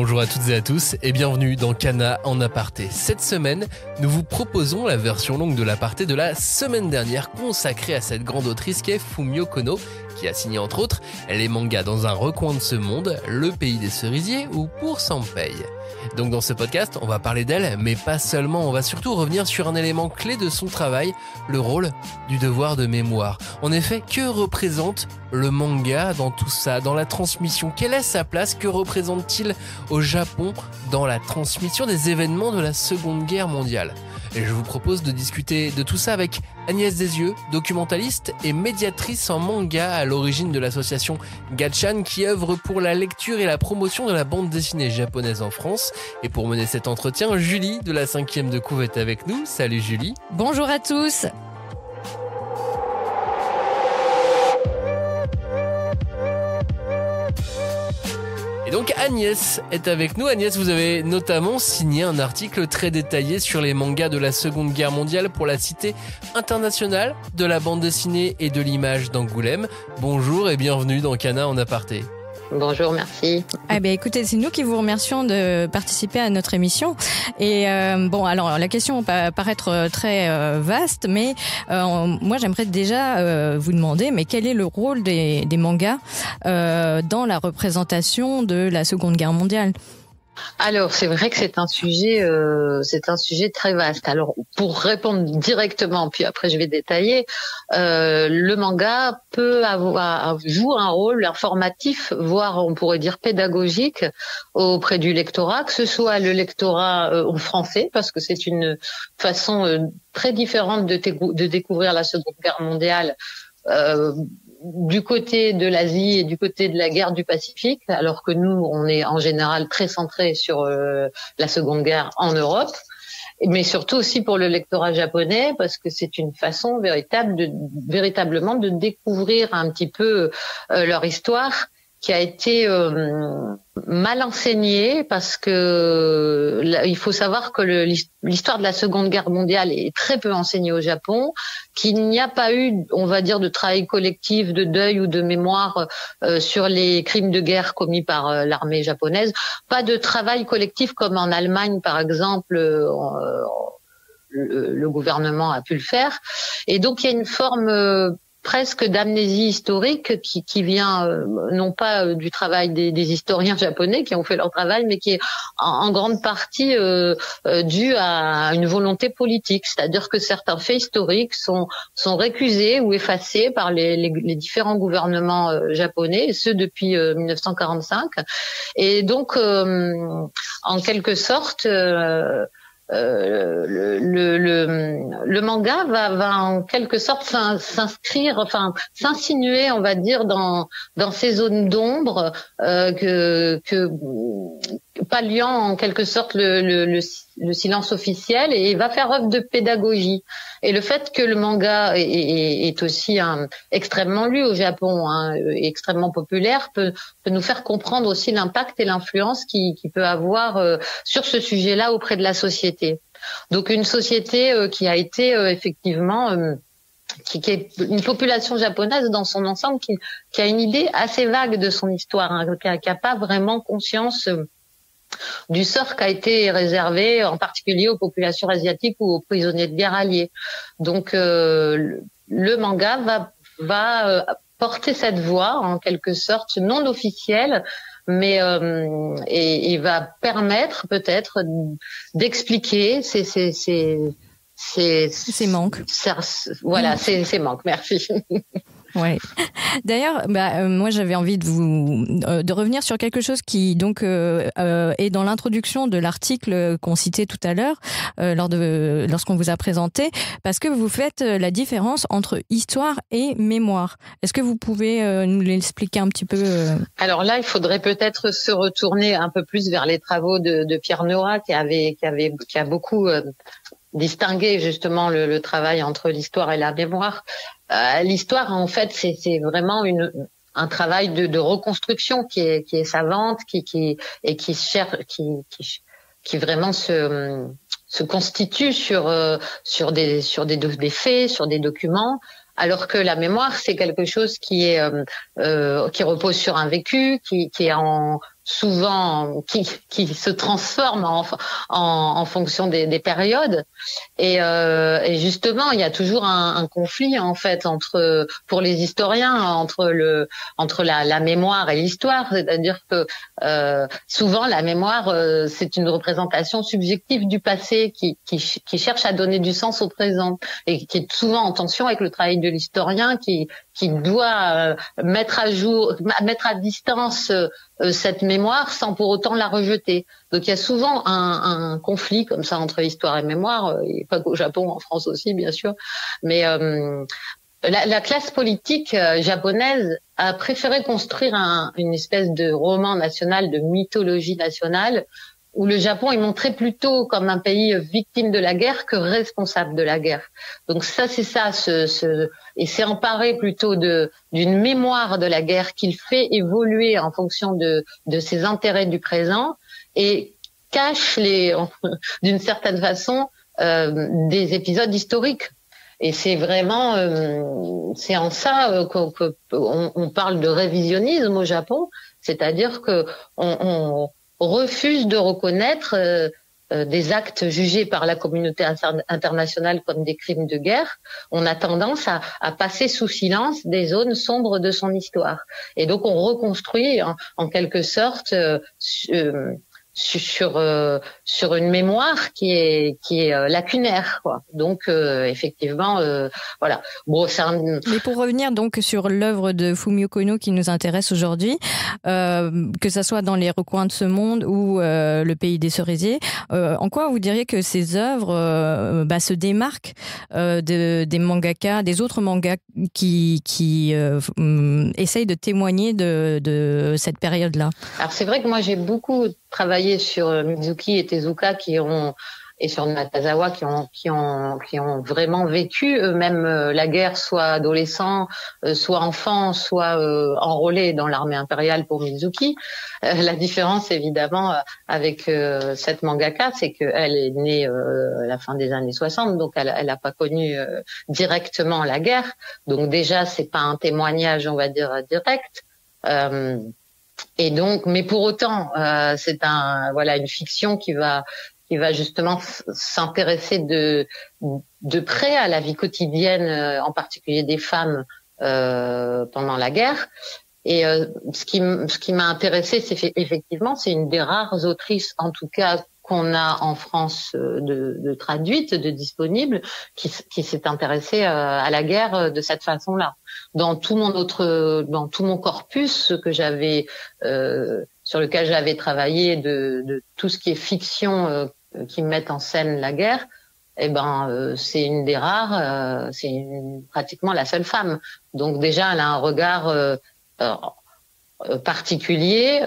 Bonjour à toutes et à tous et bienvenue dans Kana en aparté. Cette semaine, nous vous proposons la version longue de l'aparté de la semaine dernière consacrée à cette grande autrice qui est Fumio Kono, qui a signé entre autres les mangas Dans un recoin de ce monde, Le pays des cerisiers ou Pour Sanpei. Donc dans ce podcast, on va parler d'elle, mais pas seulement, on va surtout revenir sur un élément clé de son travail, le rôle du devoir de mémoire. En effet, que représente le manga dans tout ça, dans la transmission? Quelle est sa place? Que représente-t-il au Japon dans la transmission des événements de la Seconde Guerre mondiale? Et je vous propose de discuter de tout ça avec Agnès Desieux, documentaliste et médiatrice en manga à l'origine de l'association Gatchan qui œuvre pour la lecture et la promotion de la bande dessinée japonaise en France. Et pour mener cet entretien, Julie de la 5e de Couve est avec nous. Salut Julie. Bonjour à tous. Et donc Agnès est avec nous. Agnès, vous avez notamment signé un article très détaillé sur les mangas de la Seconde Guerre mondiale pour la Cité internationale de la bande dessinée et de l'image d'Angoulême. Bonjour et bienvenue dans Kana en aparté. Bonjour, merci. Eh bien, écoutez, c'est nous qui vous remercions de participer à notre émission. Et bon, alors la question va paraître très vaste, mais moi j'aimerais déjà vous demander, mais quel est le rôle des mangas dans la représentation de la Seconde Guerre mondiale ? Alors, c'est vrai que c'est un sujet très vaste. Alors, pour répondre directement, puis après je vais détailler, le manga peut joue un rôle informatif, voire on pourrait dire pédagogique auprès du lectorat, que ce soit le lectorat français, parce que c'est une façon très différente de découvrir la Seconde Guerre mondiale. Du côté de l'Asie et du côté de la guerre du Pacifique, alors que nous, on est en général très centré sur la Seconde Guerre en Europe, mais surtout aussi pour le lectorat japonais, parce que c'est une façon véritablement de découvrir un petit peu leur histoire, qui a été mal enseignée, parce que il faut savoir que l'histoire de la Seconde Guerre mondiale est très peu enseignée au Japon, qu'il n'y a pas eu, on va dire, de travail collectif, de deuil ou de mémoire sur les crimes de guerre commis par l'armée japonaise, pas de travail collectif comme en Allemagne par exemple. Le gouvernement a pu le faire, et donc il y a une forme presque d'amnésie historique qui vient non pas du travail des historiens japonais qui ont fait leur travail, mais qui est en grande partie due à une volonté politique, c'est-à-dire que certains faits historiques sont récusés ou effacés par les différents gouvernements japonais, et ce depuis 1945, et donc en quelque sorte le manga va en quelque sorte s'inscrire, enfin s'insinuer, on va dire, dans ces zones d'ombre palliant en quelque sorte le silence officiel, et va faire œuvre de pédagogie. Et le fait que le manga est aussi extrêmement lu au Japon, extrêmement populaire, peut nous faire comprendre aussi l'impact et l'influence qui peut avoir sur ce sujet-là auprès de la société. Donc une société qui a été effectivement qui est une population japonaise dans son ensemble qui a une idée assez vague de son histoire, qui a pas vraiment conscience du sort qui a été réservé en particulier aux populations asiatiques ou aux prisonniers de guerre alliés. Donc le manga va porter cette voix en quelque sorte non officielle, mais et va permettre peut-être d'expliquer ces manques. Voilà, ces manques. Merci. Ouais. D'ailleurs, moi j'avais envie de revenir sur quelque chose qui donc est dans l'introduction de l'article qu'on citait tout à l'heure lorsqu'on vous a présenté, parce que vous faites la différence entre histoire et mémoire. Est-ce que vous pouvez nous l'expliquer un petit peu Alors là, il faudrait peut-être se retourner un peu plus vers les travaux de Pierre Nora, qui a beaucoup distinguer justement le travail entre l'histoire et la mémoire. L'histoire, en fait, c'est vraiment un travail de reconstruction qui est savante, qui vraiment se constitue sur des faits, sur des documents. Alors que la mémoire, c'est quelque chose qui repose sur un vécu, qui souvent qui se transforment en fonction des périodes. Et justement, il y a toujours un conflit en fait pour les historiens entre la mémoire et l'histoire, c'est-à-dire que souvent la mémoire c'est une représentation subjective du passé qui cherche à donner du sens au présent et qui est souvent en tension avec le travail de l'historien qui doit mettre à distance cette mémoire sans pour autant la rejeter. Donc il y a souvent un conflit comme ça entre histoire et mémoire, et pas qu'au Japon, en France aussi bien sûr, mais la classe politique japonaise a préféré construire une espèce de roman national, de mythologie nationale, où le Japon est montré plutôt comme un pays victime de la guerre que responsable de la guerre. Donc ça, c'est ça, et c'est emparé plutôt d'une mémoire de la guerre qu'il fait évoluer en fonction de ses intérêts du présent et cache d'une certaine façon, des épisodes historiques. Et c'est vraiment, c'est en ça qu'on parle de révisionnisme au Japon, c'est-à-dire que on refuse de reconnaître des actes jugés par la communauté internationale comme des crimes de guerre. On a tendance à passer sous silence des zones sombres de son histoire. Et donc on reconstruit en quelque sorte sur une mémoire qui est lacunaire, quoi. Donc effectivement voilà. Bon, Mais pour revenir donc sur l'œuvre de Fumio Kono qui nous intéresse aujourd'hui, que ça soit dans Les Recoins de ce monde ou Le Pays des cerisiers, en quoi vous diriez que ces œuvres se démarquent des mangaka, des autres mangas qui essayent de témoigner de cette période-là? Alors c'est vrai que moi j'ai beaucoup travaillé sur Mizuki et Tezuka et sur Nakazawa qui ont vraiment vécu eux-mêmes la guerre, soit adolescents, soit enfants, soit enrôlés dans l'armée impériale pour Mizuki. La différence évidemment avec cette mangaka, c'est qu'elle est née à la fin des années 60, donc elle n'a pas connu directement la guerre. Donc déjà c'est pas un témoignage, on va dire, direct. Et donc, mais pour autant, c'est une fiction qui va justement s'intéresser de près à la vie quotidienne, en particulier des femmes pendant la guerre. Et ce qui m'a intéressée, c'est effectivement, c'est une des rares autrices, en tout cas qu'on a en France de traduite, de disponible, qui s'est intéressée à la guerre de cette façon-là. Dans tout mon corpus que j'avais sur lequel j'avais travaillé de tout ce qui est fiction qui met en scène la guerre, c'est une des rares, pratiquement la seule femme. Donc déjà, elle a un regard particulier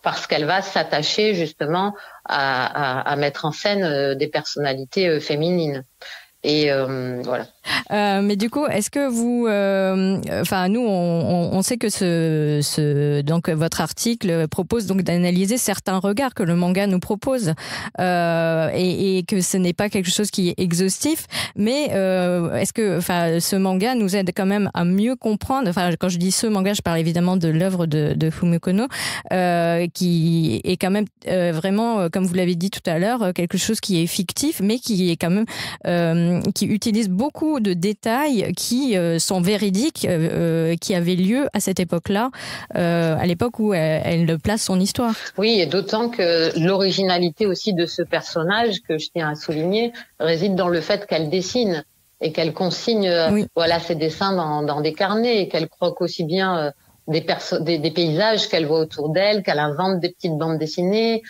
parce qu'elle va s'attacher justement à mettre en scène des personnalités féminines. Et voilà. Mais du coup, est-ce que vous, nous, on sait que donc votre article propose donc d'analyser certains regards que le manga nous propose, et que ce n'est pas quelque chose qui est exhaustif. Mais est-ce que, ce manga nous aide quand même à mieux comprendre. Quand je dis ce manga, je parle évidemment de l'œuvre de Fumio Kono, qui est quand même vraiment, comme vous l'avez dit tout à l'heure, quelque chose qui est fictif, mais qui est quand même qui utilise beaucoup de détails qui sont véridiques, qui avaient lieu à cette époque-là, à l'époque où elle place son histoire. Oui, et d'autant que l'originalité aussi de ce personnage, que je tiens à souligner, réside dans le fait qu'elle dessine et qu'elle consigne ses dessins dans des carnets, et qu'elle croque aussi bien des paysages qu'elle voit autour d'elle, qu'elle invente des petites bandes dessinées,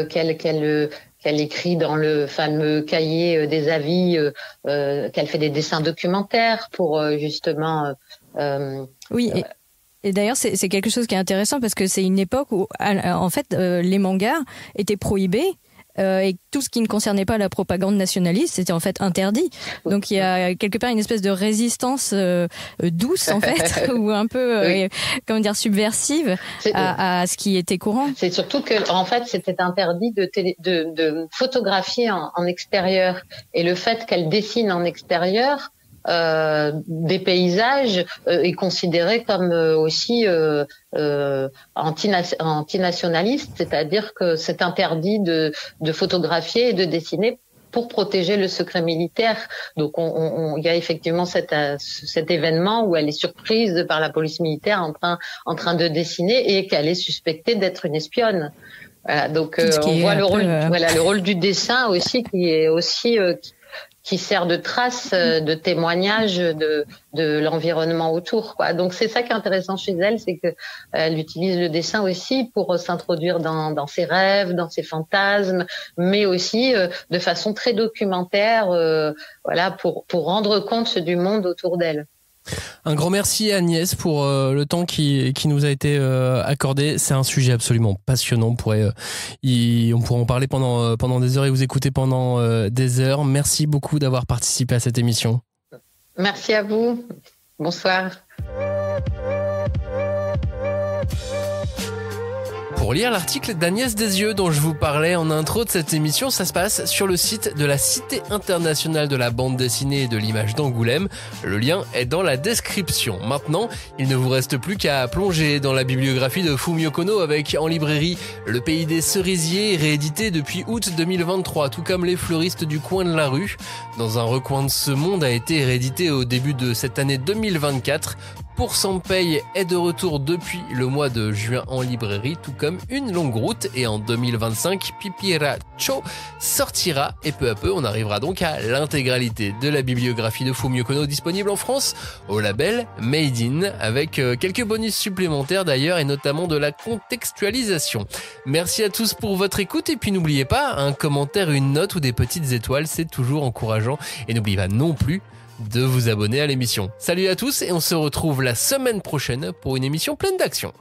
qu'elle écrit dans le fameux cahier des avis, qu'elle fait des dessins documentaires pour justement... Et d'ailleurs, c'est quelque chose qui est intéressant parce que c'est une époque où, en fait, les mangas étaient prohibés. Et tout ce qui ne concernait pas la propagande nationaliste, c'était en fait interdit. Donc il y a quelque part une espèce de résistance douce en fait, ou un peu subversive à ce qui était courant. C'est surtout que en fait c'était interdit de photographier en extérieur, et le fait qu'elle dessine en extérieur des paysages est considéré comme aussi antinationaliste, c'est-à-dire que c'est interdit de photographier et de dessiner pour protéger le secret militaire. Donc, il y a effectivement cet événement où elle est surprise par la police militaire en train de dessiner et qu'elle est suspectée d'être une espionne. Voilà, donc on voit le rôle du dessin aussi qui est aussi qui sert de trace, de témoignage de l'environnement autour, quoi. Donc c'est ça qui est intéressant chez elle, c'est que elle utilise le dessin aussi pour s'introduire dans ses rêves, dans ses fantasmes, mais aussi de façon très documentaire, voilà, pour rendre compte du monde autour d'elle. Un grand merci à Agnès pour le temps qui nous a été accordé. C'est un sujet absolument passionnant. On pourrait en parler pendant des heures et vous écouter pendant des heures. Merci beaucoup d'avoir participé à cette émission. Merci à vous. Bonsoir. Pour lire l'article d'Agnès Desieux dont je vous parlais en intro de cette émission, ça se passe sur le site de la Cité internationale de la bande dessinée et de l'image d'Angoulême. Le lien est dans la description. Maintenant, il ne vous reste plus qu'à plonger dans la bibliographie de Fumio Kono avec en librairie Le Pays des Cerisiers, réédité depuis août 2023, tout comme Les Fleuristes du coin de la rue. Dans un recoin de ce monde a été réédité au début de cette année 2024. Pour Sanpei est de retour depuis le mois de juin en librairie, tout comme Une longue route, et en 2025, Pipiracho sortira et peu à peu on arrivera donc à l'intégralité de la bibliographie de Fumio Kono disponible en France au label Made in, avec quelques bonus supplémentaires d'ailleurs et notamment de la contextualisation. Merci à tous pour votre écoute et puis n'oubliez pas, un commentaire, une note ou des petites étoiles, c'est toujours encourageant, et n'oubliez pas non plus de vous abonner à l'émission. Salut à tous et on se retrouve la semaine prochaine pour une émission pleine d'action.